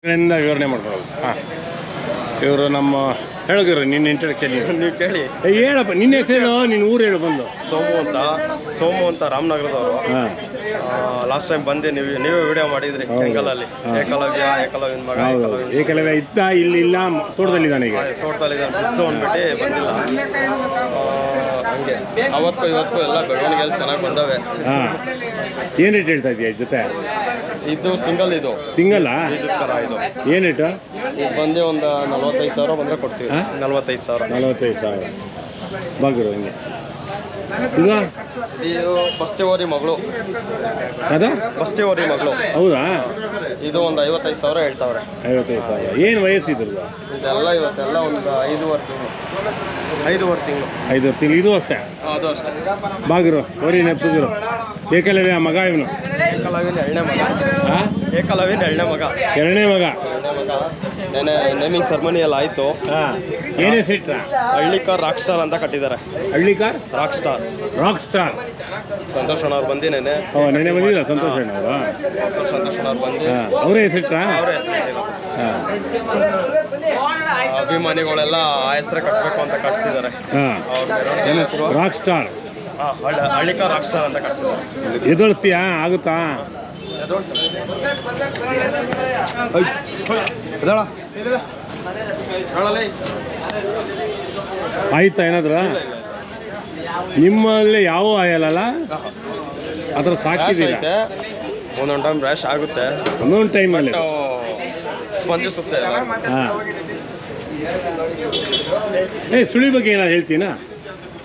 ವಿವರಣೆ ಮಾಡ್ಕೊಳ್ಳೋದು. ಹಾಂ, ಇವರು ನಮ್ಮ ಹೇಳಿದ್ರು ನಿನ್ನ ಇಂಟ್ರಡಕ್ಷನ್ ನೀವು ಕೇಳಿ. ಹೇಳಪ್ಪ, ನಿನ್ನ ಹೆಸರು ಹೇಳು, ನಿನ್ನ ಊರು ಹೇಳು ಬಂದು. ಸೋಮು ಅಂತ ರಾಮನಗರದವರು. ಹಾಂ, ಲಾಸ್ಟ್ ಟೈಮ್ ಬಂದು ನೀವೇ ವಿಡಿಯೋ ಮಾಡಿದ್ರಿ ಕೆಂಗಲಲ್ಲಿ. ಏಕಲವ್ಯನ ಮಗ. ಏಕಲವ್ಯ ಇದ್ದ, ಇಲ್ಲ ತೋಟದಲ್ಲಿದ್ದಾನೆ ಈಗ. ತೋಟದಲ್ಲಿದ್ದಾನೆ, ಬಿಸಿಲು ಅಂದ್ಬಿಟ್ಟು ಬಂದಿಲ್ಲ. ಹಂಗೆ ಅವತ್ತಿಗೂ ಇವತ್ತಿಗೂ ಎಲ್ಲ ಬೆಳವಣಿಗೆ ಎಲ್ಲ ಚೆನ್ನಾಗಿ ಬಂದವೆ. ಹಾಂ, ಏನು ರೇಟ್ ಹೇಳ್ತಾ ಇದೆಯಾ ಜೊತೆ? ಇದು ಸಿಂಗಲ್. ಇದು ಸಿಂಗಲ್ಲಾ? ತರ ಇದು ಏನು ರೇಟು? ಇದು ಬಂದು ಒಂದು 45,000 ಬಂದರೆ ಕೊಡ್ತೀವಿ. 45,000. 45,000 ಬಾಗಿರು ಹಂಗೆ. ಈಗ ಇದು ಬಸ್ತೆ ಓರಿ ಮಗಳು. ಅದ ಬಸ್ತೆ ಓರಿ ಮಗಳು. ಹೌದಾ? ಇದು ಒಂದು 55,000 ಹೇಳ್ತಾವ್ರೆ. 55,000. ಏನು ವಯಸ್ಸಿದ್ರದ್ದು? ಇದೆಲ್ಲ ಇವತ್ತೆಲ್ಲ ಒಂದು 5.5 ತಿಂಗಳು. 5.5 ತಿಂಗಳು. 5 ತಿಂಗಳು. ಇದು ಅಷ್ಟೇ? ಅದು ಅಷ್ಟೇ. ಬಾಗಿರು ಓರಿ ನೆಪ್ಸಿದ್ರು. ಏಕಲವ್ಯ ಮಗ ಇವನು. ಏಕಲವ್ಯನ ಎರಡನೇ ಮಗ. ಹಾಂ, ಏಕಲವ್ಯನ ಎರಡನೇ ಮಗ. ಎರಡನೇ ಮಗ. ನೆನೆ ನೇಮಿಂಗ್ ಸೆರೆಮನಿ ಎಲ್ಲ ಆಯಿತು. ಹಾಂ, ಏನೇ ಸಿಟ್ರ? ಹಳ್ಳಿಕಾರ್ ರಾಕ್ ಸ್ಟಾರ್ ಅಂತ ಕಟ್ಟಿದ್ದಾರೆ. Hallikar rock star. Rock star Santosh ಅಣ್ಣವ್ರು ಬಂದು ನೆನೆ. ನೆನೆ ಬಂದಿಲ್ಲ ಸಂತೋಷ್ ಅಣ್ಣವರು? ಸಂತೋಷ್ ಅಣ್ಣವ್ರು ಬಂದು ಅವರೇ ಹೆಸರಿಟ್ರ? ಅವರ ಹೆಸರು ಹಾಂ, ಅಭಿಮಾನಿಗಳೆಲ್ಲ ಆ ಹೆಸರು ಕಟ್ಟಬೇಕು ಅಂತ ಕಟ್ಸಿದ್ದಾರೆ. ಹಾಂ, ಏನು ಹೆಸರು? Rock star. Hallikar rock star ಅಂತ ಕಟ್ಸಿದ್ದಾರೆ. ಎದುರಿಸ್ತೀಯಾ? ಆಗುತ್ತಾ? ಆಯ್ತಾ ಏನಾದ್ರ? ನಿಮ್ಮಲ್ಲಿ ಯಾವ ಆಯಲ್ಲ ಆ ಥರ ಸಾಕಿದ್ದೀರಾ? ಒಂದೊಂದು ಟೈಮ್ ರ್ಯಾಶ್ ಆಗುತ್ತೆ, ಒಂದೊಂದು ಟೈಮಲ್ಲಿ ಸ್ಪಂದಿಸುತ್ತೆ. ಹಾಂ, ಸುಳಿ ಬಗ್ಗೆ ಏನಾದ್ರು ಹೇಳ್ತೀನಾ?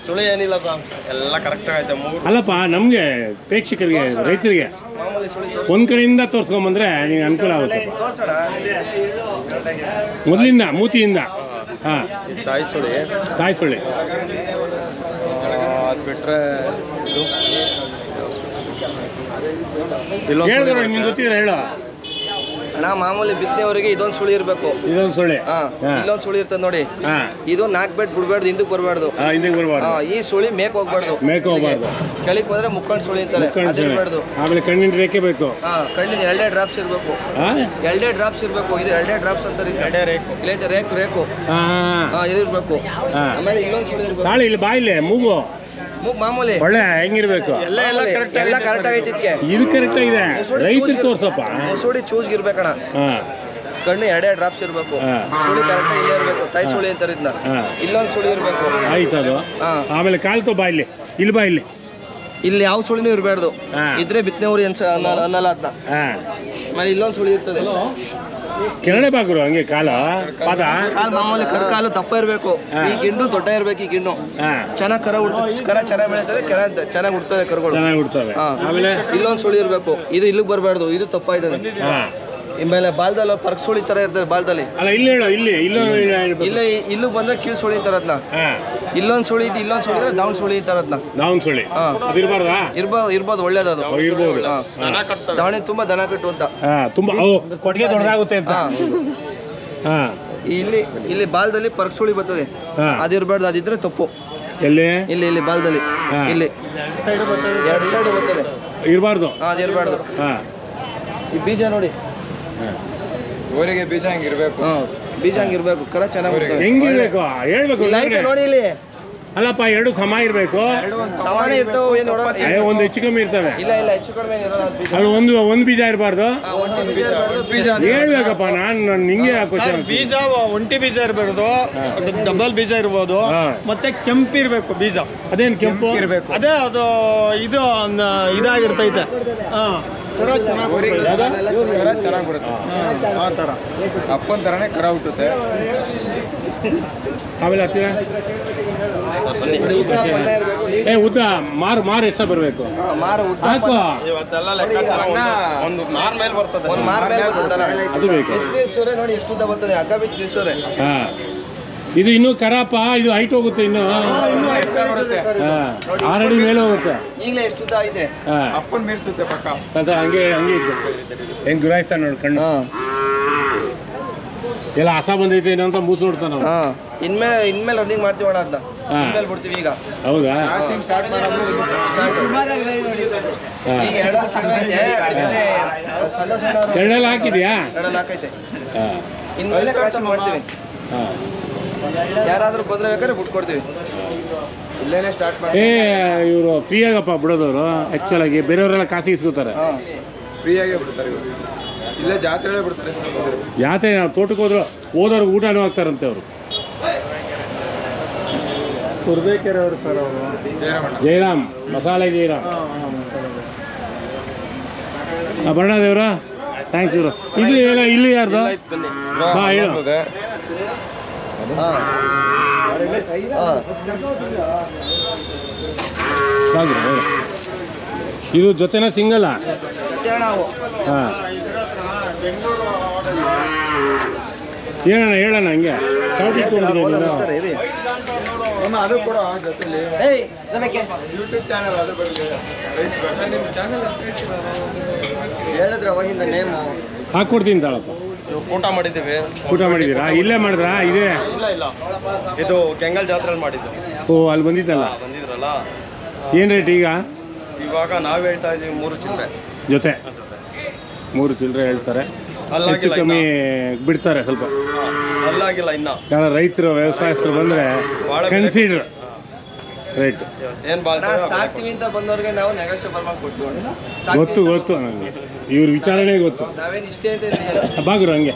ಸುಳಿ ಏನಿಲ್ಲ ಸರ್, ಎಲ್ಲ ಕರೆಕ್ಟಾಗಿ ಐತೆ. ಅಲ್ಲಪ್ಪ, ನಮಗೆ ಪ್ರೇಕ್ಷಕರಿಗೆ, ರೈತರಿಗೆ ಒಂದು ಕಡೆಯಿಂದ ತೋರಿಸ್ಕೊಂಬಂದ್ರೆ ನಿಮ್ಗೆ ಅನುಕೂಲ ಆಗುತ್ತೆ. ಮೊದಲಿಂದ ಮೂತಿಯಿಂದ. ಹಾಂ, ತಾಯಿ ಸುಳಿ. ತಾಯಿ ಸುಳಿ. ಅದು ಬಿಟ್ಟರೆ ಹೇಳಿದ್ರು ನಿಮ್ಗೆ ಗೊತ್ತಿದ್ರೆ ಹೇಳೋ. ಅಣ್ಣ, ಮಾಮೂಲಿ ಬಿತ್ತನೆಯವರಿಗೆ ಇದೊಂದು ಸುಳಿ ಇರಬೇಕು. ಇದೊಂದು ಸುಳಿ. ಇಲ್ಲೊಂದು ಸುಳಿ ಇರ್ತದೆ ನೋಡಿ. ಇದು 4 ಬೆಡ್ ಬಿಡಬಾರ್ದು, ಹಿಂದಕ್ಕೆ ಬರಬಾರ್ದು. ಹಿಂದಕ್ಕೆ ಬರಬಾರ್ದು. ಈ ಸುಳಿ ಮೇಕ್ ಹೋಗ್ಬಾರ್ದು. ಕೆಳಗೆ ಬಂದ್ರೆ ಮುಕ್ಕಂಡು ಸುಳಿ ಅಂತಾರೆ, ಅದಿರಬಾರ್ದು. ಆಮೇಲೆ ಕಣ್ಣಿನ ರೇಖೆ ಬೇಕು. ಕಣ್ಣಿನ 2 ಡ್ರಾಪ್ಸ್ ಇರಬೇಕು. 2 ಡ್ರಾಪ್ಸ್ ಇರಬೇಕು. ಇದು 2 ಡ್ರಾಪ್ಸ್ ಅಂತಾರೆ. ಇಲ್ಲ ರೇಕು ರೇಕು ಇರಬೇಕು. ಆಮೇಲೆ ಇಲ್ಲೊಂದು ಸುಳಿ ಇರಬೇಕು. ತಾಳಿ ಇಲ್ಲಿ ಬಾಯಿಲೆ ಮೂಗು ಮಾಮೂಲಿ ಒಳ್ಳೆ ಹೆಂಗಿರ್ಬೇಕು. ಎಲ್ಲ ಕರೆಕ್ಟ್ ಆಗೈತಿ. ಇದು ಕರೆಕ್ಟ್ ಆಗಿದೆ. ರೈತರಿಗೆ ತೋರ್ಸಪ್ಪ. ಸುಳಿ ಚೂಸ್ಗೆ ಇರ್ಬೇಕಣ್ಣ. ಕಣ್ಣು 2 ಡ್ರಾಪ್ಸ್ ಇರಬೇಕು. ಸುಳಿ ಕರೆಕ್ಟ್ ಇಲ್ಲೇ ಇರಬೇಕು. ತಾಯಿ ಸುಳಿ ಅಂತಾರೆ ಇದನ್ನ. ಇಲ್ಲೊಂದು ಸುಳಿ ಇರಬೇಕು. ಆಯ್ತದು. ಆಮೇಲೆ ಕಾಲ್ತೋ ಬಾಯಿಲಿ, ಇಲ್ಲಿ ಬಾಯಿಲಿ. ಇಲ್ಲಿ ಯಾವ ಸುಳಿನೂ ಇರಬಾರ್ದು. ಇದ್ರೆ ಬಿತ್ತನೆ ಊರಿ ಅನ್ನಲ್ಲ ಅದನ್ನ. ಆಮೇಲೆ ಇಲ್ಲೊಂದು ಸುಳಿ ಇರ್ತದೆ. ಕೆಳಗಡೆ ಬಾಗುರು ಹಂಗೆ ಕಾಲ ಪಾದ ಮಾಮೂಲಿ ಕರ್ಕಾಲು ದಪ್ಪ ಇರಬೇಕು. ಈ ಗಿಣ್ಣು ದೊಡ್ಡ ಇರಬೇಕು. ಈ ಗಿಣ್ಣು ಚೆನ್ನಾಗಿ ಕರ ಉಡ್ತದೆ. ಕರ ಚೆನ್ನಾಗಿ ಬೆಳೀತದೆ. ಚೆನ್ನಾಗಿ ಉಡ್ತದೆ ಕರುಗಳು. ಚೆನ್ನಾಗಿ ಉಡ್ತವೆ. ಆಮೇಲೆ ಇಲ್ಲೊಂದು ಸುಳಿ ಇರಬೇಕು. ಇದು ಇಲ್ಲಿಗೆ ಬರಬಾರ್ದು. ಇದು ತಪ್ಪಾಯ್ತದೆ. ಆಮೇಲೆ ಬಾಲ್ದಲ್ಲಿ ಪರ್ಕ್ ಸುಳಿ ತರ ಇರ್ತದೆ. ಬಾಲ್ದಲ್ಲಿ ಅಲ್ಲ, ಇಲ್ಲಿ ಹೇಳು. ಇಲ್ಲೂ ಬಂದ್ರೆ ಕೀಳ್ ಸುಳಿ ಅಂತಾರ ಅದನ್ನ. ಇಲ್ಲೊಂದು ಸುಳಿ ಇದು, ಇಲ್ಲೊಂದು ಸುಳಿ ಅಂದ್ರೆ ಡೌನ್ ಸುಳಿ ಅಂತಾರ ಅದನ್ನ. ಡೌನ್ ಸುಳಿ ಇರ್ಬೋದು. ಒಳ್ಳೇದದು. ದಾವಣಿ ತುಂಬಾ ದನ ಕಟ್ಟು ಅಂತ. ತುಂಬಾ ಕೊಟ್ಟಿಗೆ ದೊಡ್ಡದಾಗುತ್ತೆ ಅಂತ. ಇಲ್ಲಿ ಬಾಲ್ದಲ್ಲಿ ಪರ್ಕ್ ಸುಳಿ ಬರ್ತದೆ. ಅದಿರ್ಬಾರ್ದು. ಅದಿದ್ರೆ ತಪ್ಪು. ಇಲ್ಲಿ ಬಾಲ್ದಲ್ಲಿ ಇಲ್ಲಿ 2 ಸೈಡ್ ಬರ್ತದೆ. ಇರಬಾರ್ದು. ಅದಿರ್ಬಾರ್ದು. ಈ ಬೀಜ ನೋಡಿ, ಊರಿಗೆ ಬೀಜ ಹಂಗಿರ್ಬೇಕು. ಬೀಜ ಹಂಗಿರ್ಬೇಕು. ಕರ ಚೆನ್ನಾಗಿ ಹೆಂಗಿರ್ಬೇಕು ಹೇಳ್ಬೇಕು. ನೋಡಿ ಇಲ್ಲಿ. ಅಲ್ಲಪ್ಪ, 2 ಸಮ ಇರಬೇಕು. ಸಮಾನ ಇರ್ತಾವೆ. ಒಂದು ಹೆಚ್ಚು ಕಮ್ಮಿ ಇರ್ತವೆ. ಇಲ್ಲ ಹೆಚ್ಚು ಕಡಿಮೆ ಅದು ಒಂದು ಬೀಜ ಇರಬಾರ್ದು. ಹೇಳ್ಬೇಕಪ್ಪ. ನಾನು ನಿಂಗೆ ಬೀಜ ಒಂಟಿ ಬೀಜ ಇರಬಾರ್ದು. ಡಬಲ್ ಬೀಜ ಇರ್ಬೋದು. ಮತ್ತೆ ಕೆಂಪು ಇರಬೇಕು ಬೀಜ. ಅದೇನು ಕೆಂಪು ಇರಬೇಕು? ಅದೇ ಅದು ಇದು ಇದಾಗಿರ್ತೈತೆ. ಕರ ಚೆನ್ನಾಗಿ ಬರುತ್ತೆ. ಆ ಥರ ಅಪ್ಪನ ಥರನೇ ಕರ ಹುಟ್ಟುತ್ತೆ. ಆಮೇಲೆ ಹತ್ತಿರ ಉದ್ದ ಮಾರು ಎಷ್ಟ ಬರಬೇಕು? ಹಾಕು. ಒಂದು ಮಾರ್ ಮೇಲೆ ಬರ್ತದೆ. ಅದು ಬೇಕು. ನೋಡಿ ಎಷ್ಟು ಉದ್ದ ಬರ್ತದೆ. ಹಗ್ಗ ಬಿಟ್ಟು ನಿಲ್ಸೋರೆ. ಇದು ಇನ್ನೂ ಕರಪ್ಪ. ಇದು ಹೈಟ್ ಹೋಗುತ್ತೆ. ಇನ್ನು 6 ಅಡಿ ಮೇಲೆ ಹೋಗುತ್ತೆ. ಈಗಲೇ ಎಷ್ಟು ಉದ್ದ ಐತೆ. ಅಪ್ಪನ ಮೀರ್ಸುತ್ತೆ ಪಕ್ಕ. ಹಂಗೆ ಇತ್ತು. ಹೆಂಗ್ ಗುರಾಯಿಸ್ತಾನ ನೋಡಿ ಕಣ್ಣು. ಎಲ್ಲ ಹಸ ಬಂದೈತೆ ಏನೋ ಅಂತ ಮೂಸು ನೋಡ್ತಾನ. ಇನ್ಮೇಲೆ ರನ್ನಿಂಗ್ ಮಾಡ್ತೀವಣ್ಣ ಅದನ್ನ. ಸಿಂಗಲ್ ಬಿಡ್ತೀವಿ ಈಗ. ಹೌದಾ? ಸ್ಟಾರ್ಟ್ ಮಾಡೋದು ಈಗ ಎರಡಲ್ಲಿ ಕಡಿಮೆ ಐತೆ. ಆಮೇಲೆ ಸಣ್ಣ ಸಣ್ಣ ಎರಡೆಲ್ಲ ಹಾಕಿದ್ಯಾ? ಎರಡಲ್ಲಿ ಹಾಕೈತೆ. ಹಾಂ ಇನ್ನು ಕ್ರಾಸಿಂಗ್ ಮಾಡ್ತೀವಿ. ಹಾಂ. ಯಾರಾದರೂ ಬಂದ್ರೆ ಬೇಕಾದ್ರೆ ಬಿಟ್ಕೊಡ್ತೀವಿ. ಇಲ್ಲೇನೆ ಸ್ಟಾರ್ಟ್ ಮಾಡಿ. ಏ ಇವರು ಫ್ರೀಯಾಗಪ್ಪ ಬಿಡೋದವರು ಆ್ಯಕ್ಚುಲಾಗಿ ಬೇರೆಯವರೆಲ್ಲ ಕಾಸು ಇಸ್ಕೋತಾರೆ. ಹಾಂ ಫ್ರೀಯಾಗೇ ಬಿಡ್ತಾರೆ ಇವರು. ಇಲ್ಲೇ ಜಾತ್ರೆಗಳೇ ಬಿಡ್ತಾರೆ. ಜಾತ್ರೆ ನಾವು ತೋಟಕ್ಕೆ ಹೋದವ್ರಿಗೆ ಊಟನೂ ಹಾಕ್ತಾರಂತೆ ಅವರು. ತುರ್ಬೇಕೆರೆ ಅವರು ಸರ್ ಅವರು. ಜಯರಾಮ್ ಮಸಾಲೆ ಜಯರಾಮ್. ಬಣ್ಣ ದೇವ್ರ ಥ್ಯಾಂಕ್ಸ್ ಇವರು. ಇದು ಎಲ್ಲ ಇಲ್ಲಿ ಯಾರ್ದು? ಹಾಂ ಹೇಳು. ಇದು ಜೊತೆನ ಸಿಂಗಲ್ಲ? ನಾವು ಹಾಂ ಹೇಳೋಣ ಹೇಳೋಣ ಹಂಗೆ ಚಾಟಿ ಅದು ಕೂಡ ಜೊತೆಲಿ ಯೂಟ್ಯೂಬ್ ಚಾನಲ್ ಅದು ಹೇಳಿದ್ರೆ ಅವಾಗಿಂದ ನೇಮು ಹಾಕ್ಕೊಡ್ತೀನಿ ತಾಳಪ್ಪ. ಊಟ ಮಾಡಿದ್ದೀವಿ. ಊಟ ಮಾಡಿದ್ದೀರಾ? ಇಲ್ಲೇ ಮಾಡಿದ್ರಾ? ಇದೇ ಇಲ್ಲ ಇಲ್ಲ, ಇದು ಕೆಂಗಲ್ ಜಾತ್ರೆಯಲ್ಲಿ ಮಾಡಿದ್ದು. ಓ ಅಲ್ಲಿ ಬಂದಿದ್ದಲ್ಲ, ಬಂದಿದ್ರಲ್ಲ. ಏನು ರೇಟ್ ಈಗ? ಇವಾಗ ನಾವು ಹೇಳ್ತಾ ಇದ್ದೀವಿ 3 ಚಿಲ್ಲರೆ ಜೊತೆ 3 ಚಿಲ್ಲರೆ ಹೇಳ್ತಾರೆ. ಹೆಚ್ಚು ಕಮ್ಮಿ ಬಿಡ್ತಾರೆ ಸ್ವಲ್ಪ. ಅಲ್ಲಾಗಿಲ್ಲ ಇನ್ನ. ಯಾರ ರೈತರು ವ್ಯವಸಾಯಸ್ಥರು ಬಂದರೆ ಕನ್ಸಿಡರ್ ರೇಟ್ ಏನು ಸಾಕ್ತೀವಿ ಅಂತ ಬಂದವ್ರಿಗೆ ನಾವು ನೆಗೋಷಿಯಬಲ್ ಮಾಡಿ ಕೊಡ್ತೀವಿ. ಗೊತ್ತು ಗೊತ್ತು ನನಗೆ, ಇವ್ರ ವಿಚಾರಣೆ ಗೊತ್ತು. ನಾವೇನು ಇಷ್ಟೇ ಅಂತ ಬಾಗುರು ಹಂಗೆ.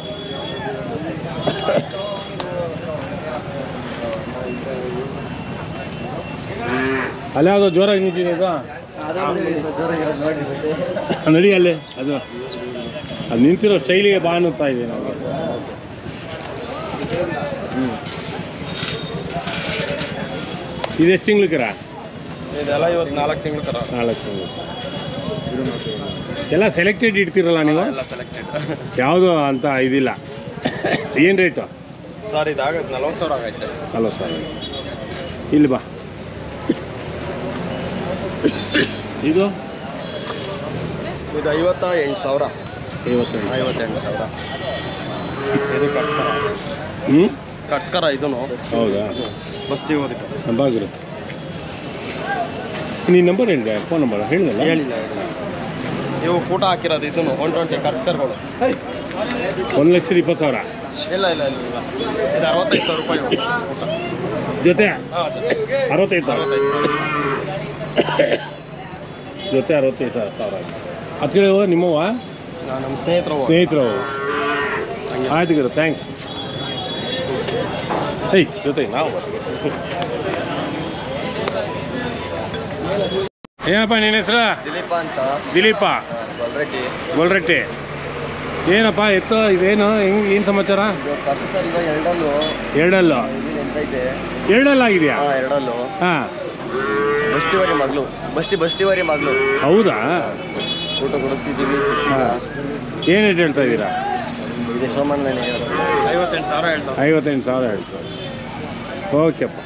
ಅಲ್ಲಿ ಯಾವುದೋ ಜೋರಾಗಿ ನಿಂತಿದೆ ಅದು ನಡಿ ಅಲ್ಲೇ. ಅದು ನಿಂತಿರೋ ಸ್ಟೈಲಿಗೆ ಬಾ ಅನ್ನುತ್ತಾ ಇದೆ ನನಗೆ. ಇದೆಷ್ಟು ತಿಂಗಳು ಕರ? ಇದೆಲ್ಲ ಇವತ್ತು 4 ತಿಂಗಳು ಕರ. 4 ತಿಂಗಳು ಎಲ್ಲ ಸೆಲೆಕ್ಟೆಡ್ ಇಡ್ತೀರಲ್ಲ ನೀವು? ಎಲ್ಲ ಸೆಲೆಕ್ಟೆಡ್. ಯಾವುದು ಅಂತ ಇದಿಲ್ಲ. ಏನು ರೇಟು ಸರ್? ಇದಾಗುತ್ತೆ 40,000 ಆಗೈತೆ. 40,000. ಇಲ್ಲಿ ಬಾ. ಇದು 58,000. 58,000. ಇದು ಕಟ್ಸ್ಕರ. ಹ್ಞೂ ಕಟ್ಸ್ಕರ ಇದೂ. ಹೌದಾ? ಬಸ್ತಿ ಹೋಗಿತ್ತು. ಬಾಗಿರು ನೀನು ನಂಬರ್ ಹೇಳಿದೆ, ಫೋನ್ ನಂಬರ್ ಹೇಳಿದಲ್ಲ? ಹೇಳಿಲ್ಲ. ನೀವು ಊಟ ಹಾಕಿರೋದು ಇದೂ 120 ಕಟ್ಸ್ಕರ್ಗಳು. 1,20,000. ಇಲ್ಲ ಇಲ್ಲ ಇಲ್ಲ ಇಲ್ಲ, ಇದು 65,000 ರೂಪಾಯಿ ಊಟ. ಜೊತೆ ಹಾಂ, 65,000. ಜೊತೆ 65,000. ಅದು ಕೇಳಿ ನಿಮ್ಮವ? ನಮ್ಮ ಸ್ನೇಹಿತರು. ಆಯ್ತು ಗುರು, ಥ್ಯಾಂಕ್ಸ್. ಏಯ್ ಜೊತೆ ನಾವು ಏನಪ್ಪ ನಿನ್ನ ಹೆಸರು? ದಿಲೀಪ ಅಂತ. ದಿಲೀಪ ಗೊಲ್ರೆಟ್ಟಿ. ಏನಪ್ಪ ಎತ್ತು ಇದೇನು ಹೆಂಗೆ, ಏನು ಸಮಾಚಾರ? ಎರಡಲ್ಲು ಆಗಿದೆಯಾ? ಹಾಂ. ಬಸ್ಟಿವರಿ ಮಗಳು, ಬಸ್ಟಿವರಿ ಮಗಳು. ಹೌದಾ? ಊಟ ಕೊಡುತ್ತಿದ್ದೀವಿ. ಏನು ರೇಟ್ ಹೇಳ್ತಾ ಇದ್ದೀರಾ? ಇದೆ ಸೋಮಣ್ಣ 58,000 ಹೇಳ್ತಾರೆ. 58,000 ಹೇಳ್ತಾರೆ. ಓಕೆಪ್ಪ.